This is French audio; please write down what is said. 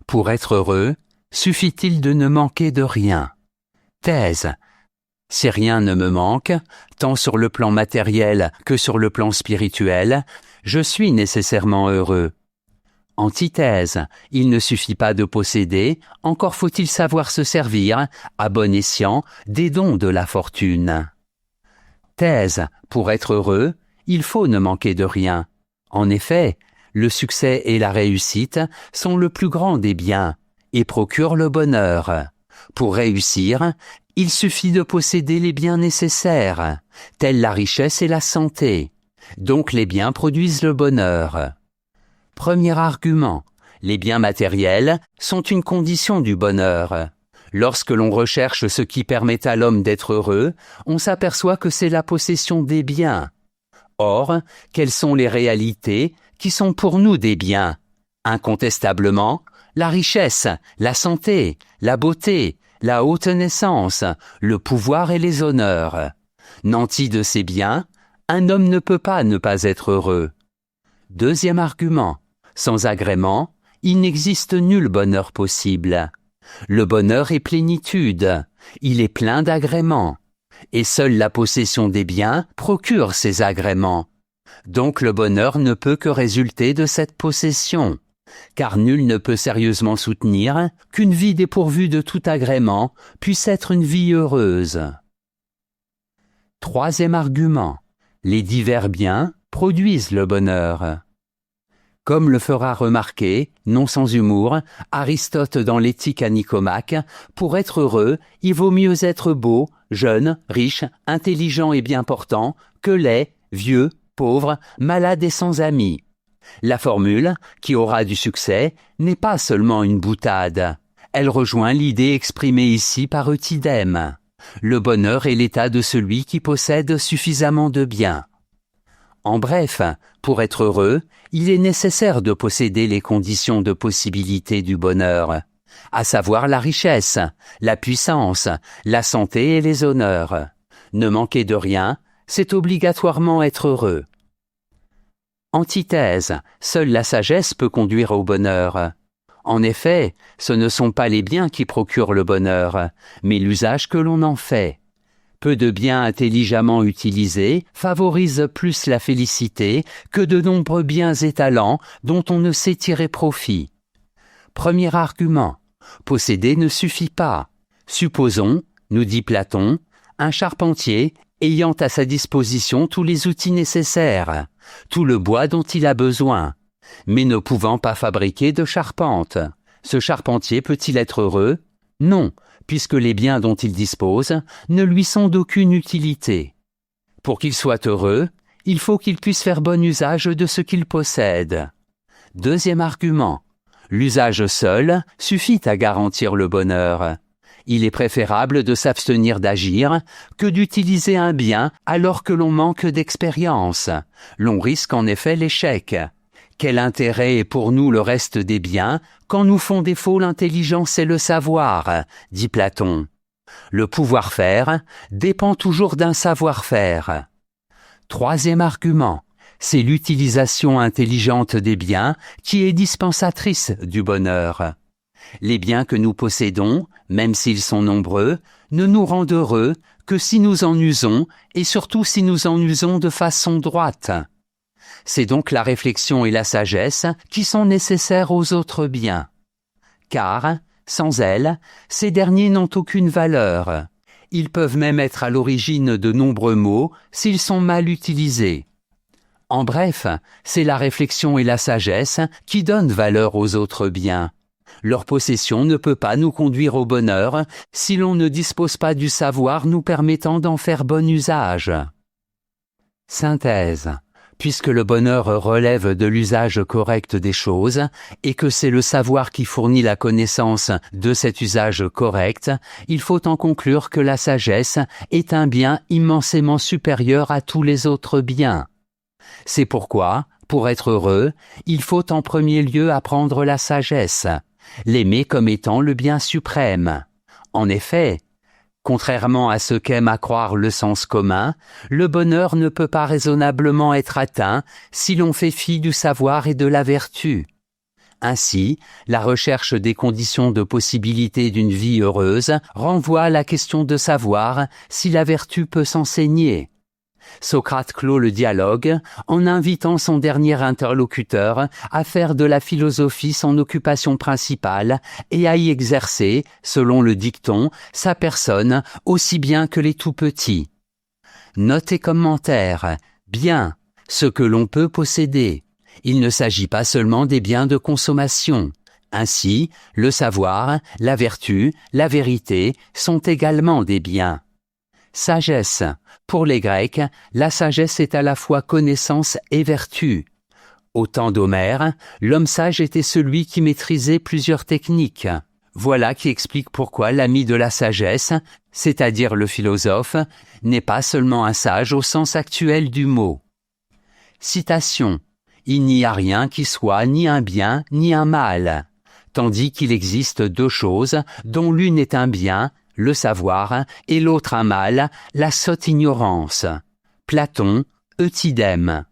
Pour être heureux, suffit-il de ne manquer de rien? Thèse. Si rien ne me manque, tant sur le plan matériel que sur le plan spirituel, je suis nécessairement heureux. Antithèse. Il ne suffit pas de posséder, encore faut-il savoir se servir, à bon escient, des dons de la fortune. Thèse. Pour être heureux, il faut ne manquer de rien. En effet, le succès et la réussite sont le plus grand des biens et procurent le bonheur. Pour réussir, il suffit de posséder les biens nécessaires, tels la richesse et la santé. Donc les biens produisent le bonheur. Premier argument, les biens matériels sont une condition du bonheur. Lorsque l'on recherche ce qui permet à l'homme d'être heureux, on s'aperçoit que c'est la possession des biens. Or, quelles sont les réalités qui sont pour nous des biens? Incontestablement, la richesse, la santé, la beauté, la haute naissance, le pouvoir et les honneurs. Nanti de ces biens, un homme ne peut pas ne pas être heureux. Deuxième argument, sans agrément, il n'existe nul bonheur possible. Le bonheur est plénitude, il est plein d'agréments, et seule la possession des biens procure ces agréments. Donc le bonheur ne peut que résulter de cette possession, car nul ne peut sérieusement soutenir qu'une vie dépourvue de tout agrément puisse être une vie heureuse. Troisième argument, les divers biens produisent le bonheur. Comme le fera remarquer, non sans humour, Aristote dans l'Éthique à Nicomaque, pour être heureux, il vaut mieux être beau, jeune, riche, intelligent et bien portant, que laid, vieux, pauvre, malade et sans amis. La formule, qui aura du succès, n'est pas seulement une boutade. Elle rejoint l'idée exprimée ici par Eutydème. Le bonheur est l'état de celui qui possède suffisamment de biens. En bref, pour être heureux, il est nécessaire de posséder les conditions de possibilité du bonheur, à savoir la richesse, la puissance, la santé et les honneurs. Ne manquer de rien, c'est obligatoirement être heureux. Antithèse, seule la sagesse peut conduire au bonheur. En effet, ce ne sont pas les biens qui procurent le bonheur, mais l'usage que l'on en fait. Peu de biens intelligemment utilisés favorisent plus la félicité que de nombreux biens et talents dont on ne sait tirer profit. Premier argument, posséder ne suffit pas. Supposons, nous dit Platon, un charpentier ayant à sa disposition tous les outils nécessaires, tout le bois dont il a besoin, mais ne pouvant pas fabriquer de charpente. Ce charpentier peut-il être heureux? Non, puisque les biens dont il dispose ne lui sont d'aucune utilité. Pour qu'il soit heureux, il faut qu'il puisse faire bon usage de ce qu'il possède. Deuxième argument, l'usage seul suffit à garantir le bonheur. Il est préférable de s'abstenir d'agir que d'utiliser un bien alors que l'on manque d'expérience. L'on risque en effet l'échec. Quel intérêt est pour nous le reste des biens quand nous font défaut l'intelligence et le savoir, dit Platon. Le pouvoir-faire dépend toujours d'un savoir-faire. Troisième argument, c'est l'utilisation intelligente des biens qui est dispensatrice du bonheur. Les biens que nous possédons, même s'ils sont nombreux, ne nous rendent heureux que si nous en usons et surtout si nous en usons de façon droite. C'est donc la réflexion et la sagesse qui sont nécessaires aux autres biens. Car, sans elles, ces derniers n'ont aucune valeur. Ils peuvent même être à l'origine de nombreux maux s'ils sont mal utilisés. En bref, c'est la réflexion et la sagesse qui donnent valeur aux autres biens. Leur possession ne peut pas nous conduire au bonheur si l'on ne dispose pas du savoir nous permettant d'en faire bon usage. Synthèse. Puisque le bonheur relève de l'usage correct des choses et que c'est le savoir qui fournit la connaissance de cet usage correct, il faut en conclure que la sagesse est un bien immensément supérieur à tous les autres biens. C'est pourquoi, pour être heureux, il faut en premier lieu apprendre la sagesse, l'aimer comme étant le bien suprême. En effet, contrairement à ce qu'aime à croire le sens commun, le bonheur ne peut pas raisonnablement être atteint si l'on fait fi du savoir et de la vertu. Ainsi, la recherche des conditions de possibilité d'une vie heureuse renvoie à la question de savoir si la vertu peut s'enseigner. Socrate clôt le dialogue en invitant son dernier interlocuteur à faire de la philosophie son occupation principale et à y exercer, selon le dicton, sa personne aussi bien que les tout-petits. Note et commentaire. Bien, ce que l'on peut posséder. Il ne s'agit pas seulement des biens de consommation. Ainsi, le savoir, la vertu, la vérité sont également des biens. Sagesse. Pour les Grecs, la sagesse est à la fois connaissance et vertu. Au temps d'Homère, l'homme sage était celui qui maîtrisait plusieurs techniques. Voilà qui explique pourquoi l'ami de la sagesse, c'est-à-dire le philosophe, n'est pas seulement un sage au sens actuel du mot. Citation. Il n'y a rien qui soit ni un bien ni un mal, tandis qu'il existe deux choses dont l'une est un bien, le savoir, et l'autre un mal, la sotte ignorance. Platon, Eutydème.